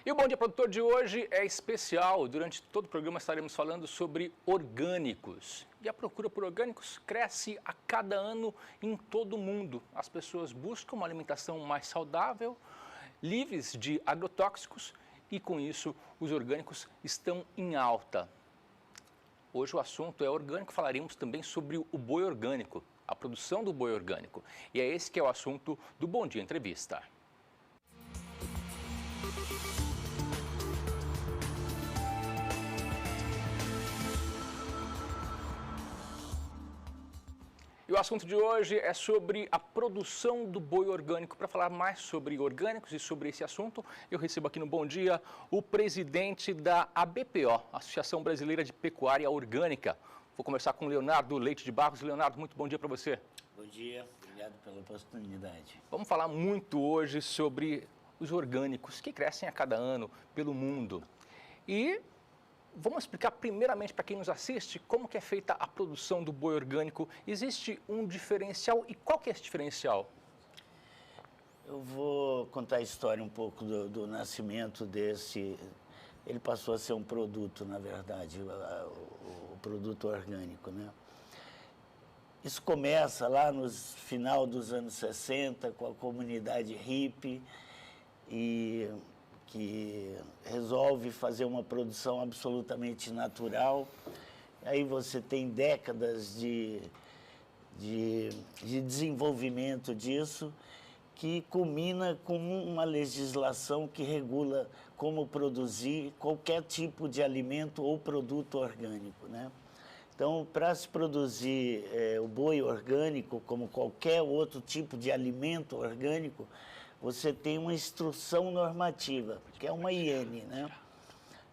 E o Bom Dia Produtor de hoje é especial. Durante todo o programa estaremos falando sobre orgânicos. E a procura por orgânicos cresce a cada ano em todo o mundo. As pessoas buscam uma alimentação mais saudável, livres de agrotóxicos e, com isso, os orgânicos estão em alta. Hoje o assunto é orgânico, falaremos também sobre o boi orgânico, a produção do boi orgânico. E é esse que é o assunto do Bom Dia Entrevista. E o assunto de hoje é sobre a produção do boi orgânico. Para falar mais sobre orgânicos e sobre esse assunto, eu recebo aqui no Bom Dia o presidente da ABPO, Associação Brasileira de Pecuária Orgânica. Vou conversar com o Leonardo Leite de Barros. Leonardo, muito bom dia para você. Bom dia, obrigado pela oportunidade. Vamos falar muito hoje sobre os orgânicos que crescem a cada ano pelo mundo. E vamos explicar primeiramente para quem nos assiste como que é feita a produção do boi orgânico. Existe um diferencial e qual que é esse diferencial? Eu vou contar a história um pouco do nascimento desse. Ele passou a ser um produto, na verdade, o produto orgânico, né? Isso começa lá no final dos anos 60 com a comunidade hippie e que resolve fazer uma produção absolutamente natural. Aí você tem décadas de desenvolvimento disso, que culmina com uma legislação que regula como produzir qualquer tipo de alimento ou produto orgânico, né? Então, para se produzir o boi orgânico, como qualquer outro tipo de alimento orgânico, você tem uma instrução normativa, que é uma IN, né?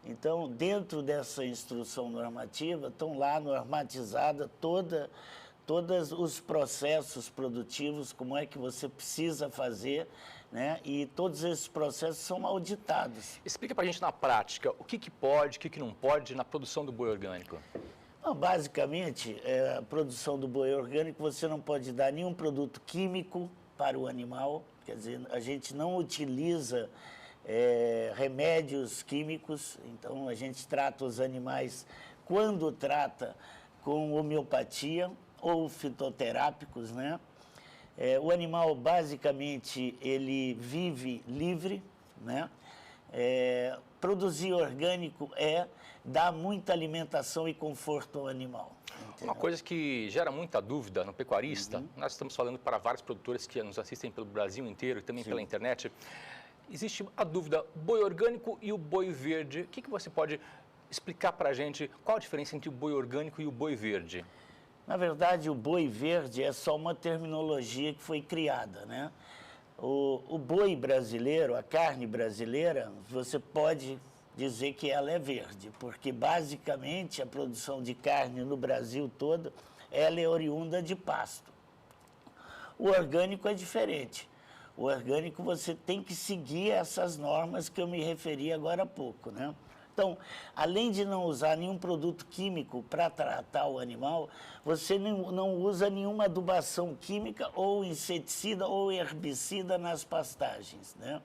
Então, dentro dessa instrução normativa, estão lá normatizadas todos os processos produtivos, como é que você precisa fazer, né? E todos esses processos são auditados. Explica para a gente na prática o que pode, o que não pode na produção do boi orgânico. Não, basicamente, a produção do boi orgânico, você não pode dar nenhum produto químico para o animal, quer dizer, a gente não utiliza remédios químicos, então a gente trata os animais, quando trata, com homeopatia ou fitoterápicos, né? O animal, basicamente, ele vive livre, né? Produzir orgânico é dar muita alimentação e conforto ao animal. Entendeu? Uma coisa que gera muita dúvida no pecuarista, nós estamos falando para vários produtores que nos assistem pelo Brasil inteiro e também pela internet, existe a dúvida, boi orgânico e o boi verde. O que você pode explicar para a gente qual a diferença entre o boi orgânico e o boi verde? Na verdade, o boi verde é só uma terminologia que foi criada, né? O boi brasileiro, a carne brasileira, você pode dizer que ela é verde, porque basicamente a produção de carne no Brasil todo, ela é oriunda de pasto. O orgânico é diferente. O orgânico você tem que seguir essas normas que eu me referi agora há pouco, né? Então, além de não usar nenhum produto químico para tratar o animal, você não usa nenhuma adubação química ou inseticida ou herbicida nas pastagens, né?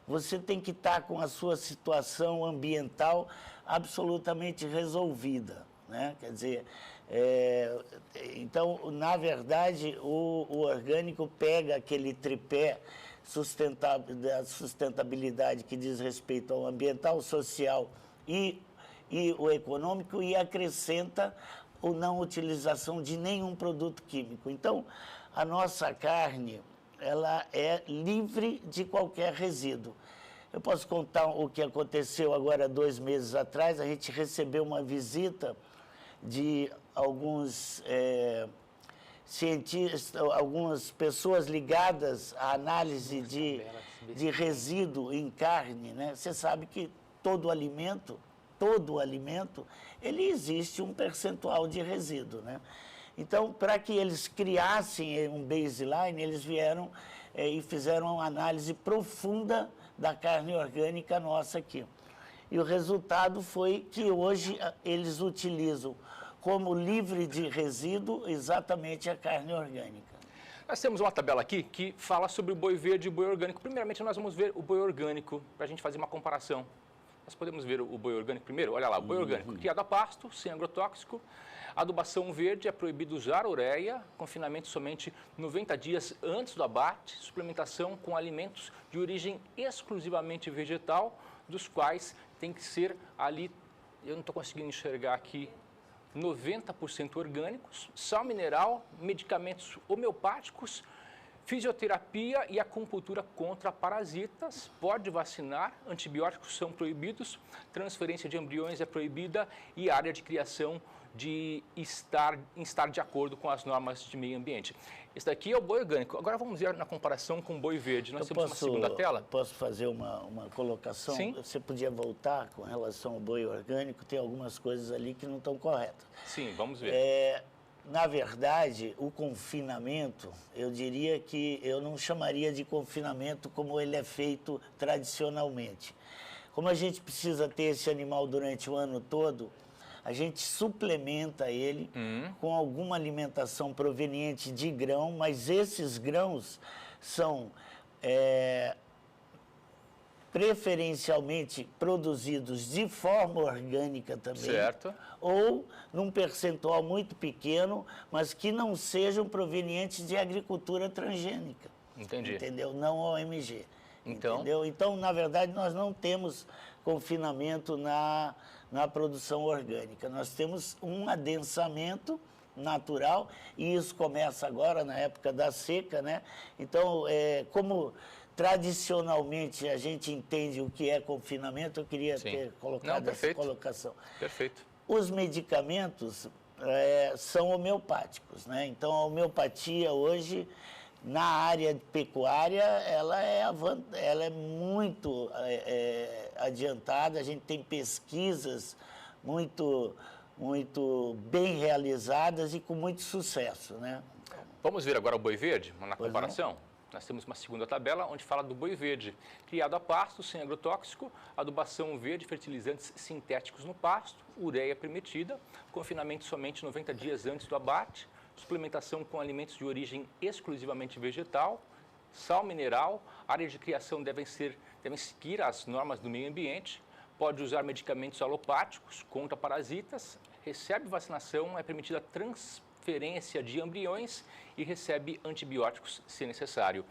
Você tem que estar com a sua situação ambiental absolutamente resolvida, né? Quer dizer, então, na verdade, o orgânico pega aquele tripé da sustentabilidade que diz respeito ao ambiental, social e o econômico e acrescenta a não utilização de nenhum produto químico. Então, a nossa carne, ela é livre de qualquer resíduo. Eu posso contar o que aconteceu agora 2 meses atrás. A gente recebeu uma visita de alguns cientistas, algumas pessoas ligadas à análise de resíduo em carne, né? Você sabe que todo alimento, ele existe um percentual de resíduo, né? Então, para que eles criassem um baseline, eles vieram e fizeram uma análise profunda da carne orgânica nossa aqui. E o resultado foi que hoje eles utilizam como livre de resíduo exatamente a carne orgânica. Nós temos uma tabela aqui que fala sobre o boi verde e o boi orgânico. Primeiramente, nós vamos ver o boi orgânico, para a gente fazer uma comparação. Nós podemos ver o boi orgânico primeiro? Olha lá, o boi orgânico, criado a pasto, sem agrotóxico. Adubação verde, é proibido usar ureia, confinamento somente 90 dias antes do abate, suplementação com alimentos de origem exclusivamente vegetal, dos quais tem que ser ali, eu não estou conseguindo enxergar aqui, 90% orgânicos, sal mineral, medicamentos homeopáticos, fisioterapia e acupuntura contra parasitas, pode vacinar, antibióticos são proibidos, transferência de embriões é proibida e área de criação de estar de acordo com as normas de meio ambiente. Esse daqui é o boi orgânico. Agora vamos ver na comparação com o boi verde. Nós temos uma segunda tela. Posso fazer uma colocação? Sim. Você podia voltar com relação ao boi orgânico, tem algumas coisas ali que não estão corretas. Sim, vamos ver. Na verdade, o confinamento, eu diria que eu não chamaria de confinamento como ele é feito tradicionalmente. Como a gente precisa ter esse animal durante o ano todo, a gente suplementa ele com alguma alimentação proveniente de grão, mas esses grãos são preferencialmente produzidos de forma orgânica também. Certo. Ou num percentual muito pequeno, mas que não sejam provenientes de agricultura transgênica. Entendi. Entendeu? Não OMG. Então? Entendeu? Então, na verdade, nós não temos confinamento na produção orgânica. Nós temos um adensamento natural e isso começa agora na época da seca, né? Então, como tradicionalmente a gente entende o que é confinamento, eu queria ter colocado essa colocação. Perfeito. Os medicamentos são homeopáticos, né? Então, a homeopatia hoje, na área de pecuária, ela é muito adiantada. A gente tem pesquisas muito bem realizadas e com muito sucesso, né? Vamos ver agora o boi verde, na comparação? Nós temos uma segunda tabela onde fala do boi verde, criado a pasto, sem agrotóxico, adubação verde, fertilizantes sintéticos no pasto, ureia permitida, confinamento somente 90 dias antes do abate, suplementação com alimentos de origem exclusivamente vegetal, sal mineral, área de criação devem seguir as normas do meio ambiente, pode usar medicamentos alopáticos contra parasitas, recebe vacinação, é permitida transferência de embriões e recebe antibióticos se necessário.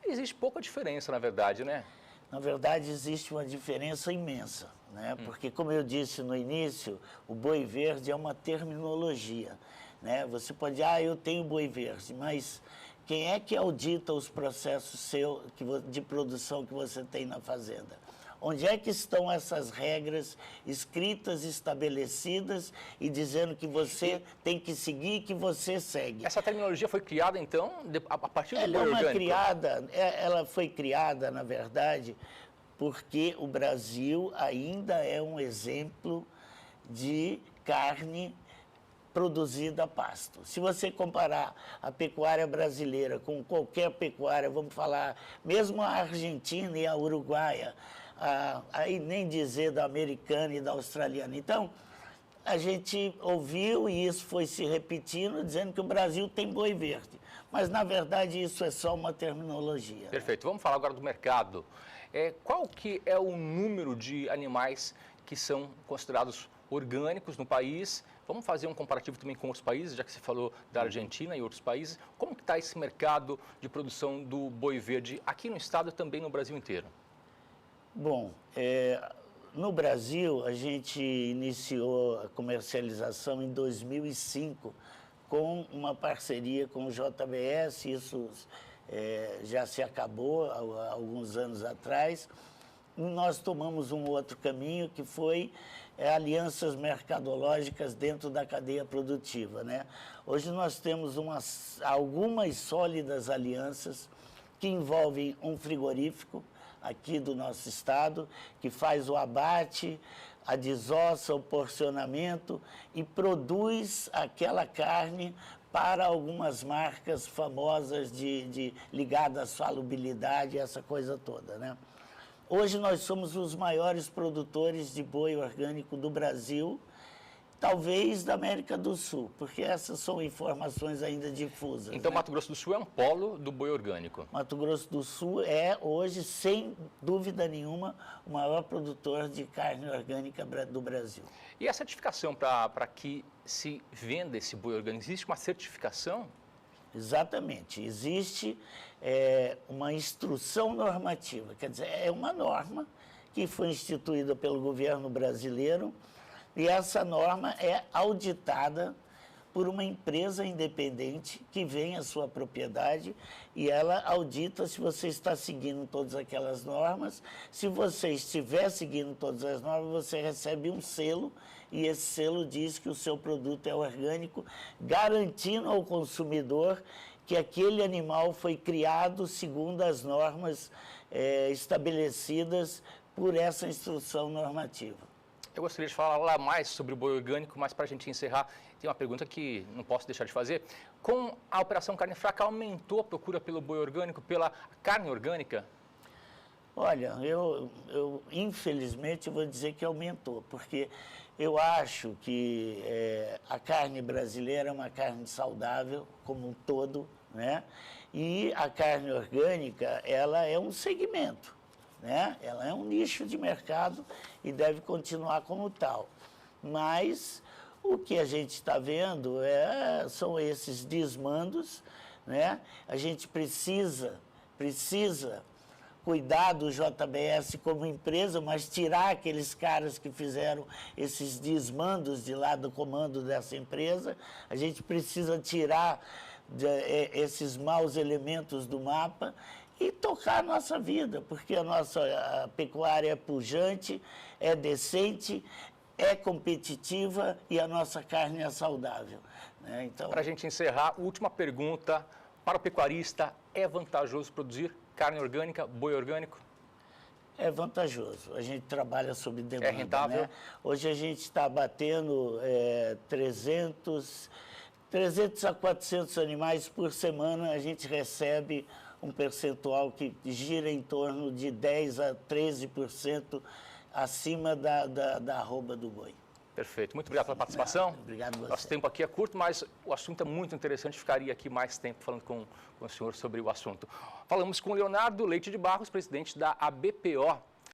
Existe pouca diferença, na verdade, né? Na verdade, existe uma diferença imensa, né? Porque, como eu disse no início, o boi verde é uma terminologia, né? Você pode dizer, eu tenho boi verde, mas quem é que audita os processos de produção que você tem na fazenda? Onde é que estão essas regras escritas, estabelecidas e dizendo que você tem que seguir e que você segue? Essa terminologia foi criada, então, a partir do boi orgânico? Ela foi criada, na verdade, porque o Brasil ainda é um exemplo de carne produzida a pasto. Se você comparar a pecuária brasileira com qualquer pecuária, vamos falar, mesmo a argentina e a uruguaia, aí nem dizer da americana e da australiana. Então, a gente ouviu e isso foi se repetindo, dizendo que o Brasil tem boi verde. Mas, na verdade, isso é só uma terminologia. Perfeito. Vamos falar agora do mercado. Qual que é o número de animais que são considerados orgânicos no país? Vamos fazer um comparativo também com outros países, já que você falou da Argentina e outros países. Como que está esse mercado de produção do boi verde aqui no estado e também no Brasil inteiro? Bom, no Brasil, a gente iniciou a comercialização em 2005 com uma parceria com o JBS, isso já se acabou há alguns anos atrás. E nós tomamos um outro caminho que foi alianças mercadológicas dentro da cadeia produtiva, né? Hoje nós temos algumas sólidas alianças que envolvem um frigorífico aqui do nosso estado, que faz o abate, a desossa, o porcionamento e produz aquela carne para algumas marcas famosas ligadas à salubridade, essa coisa toda, né? Hoje nós somos os maiores produtores de boi orgânico do Brasil, talvez da América do Sul, porque essas são informações ainda difusas. Então, né? Mato Grosso do Sul é um polo do boi orgânico. Mato Grosso do Sul é hoje, sem dúvida nenhuma, o maior produtor de carne orgânica do Brasil. E a certificação para que se venda esse boi orgânico, existe uma certificação? Exatamente. Existe uma instrução normativa, quer dizer, é uma norma que foi instituída pelo governo brasileiro e essa norma é auditada por uma empresa independente que vem à sua propriedade e ela audita se você está seguindo todas aquelas normas. Se você estiver seguindo todas as normas, você recebe um selo e esse selo diz que o seu produto é orgânico, garantindo ao consumidor que aquele animal foi criado segundo as normas estabelecidas por essa instrução normativa. Eu gostaria de falar mais sobre o boi orgânico, mas para a gente encerrar, tem uma pergunta que não posso deixar de fazer. Com a Operação Carne Fraca, aumentou a procura pelo boi orgânico, pela carne orgânica? Olha, eu infelizmente vou dizer que aumentou, porque eu acho que a carne brasileira é uma carne saudável como um todo, né? E a carne orgânica, ela é um segmento, né? Ela é um nicho de mercado e deve continuar como tal. Mas o que a gente está vendo são esses desmandos, né? A gente precisa cuidar do JBS como empresa, mas tirar aqueles caras que fizeram esses desmandos de lá do comando dessa empresa. A gente precisa tirar esses maus elementos do mapa e tocar a nossa vida, porque a pecuária é pujante, é decente, é competitiva e a nossa carne é saudável, né? Então, para a gente encerrar, última pergunta. Para o pecuarista, é vantajoso produzir carne orgânica, boi orgânico? é vantajoso. A gente trabalha sob demanda. É rentável? Né? Hoje a gente está batendo 300 a 400 animais por semana. A gente recebe um percentual que gira em torno de 10% a 13% acima da arroba do boi. Perfeito. Muito obrigado pela participação. Obrigado a você. Nosso tempo aqui é curto, mas o assunto é muito interessante. Ficaria aqui mais tempo falando com o senhor sobre o assunto. Falamos com o Leonardo Leite de Barros, presidente da ABPO,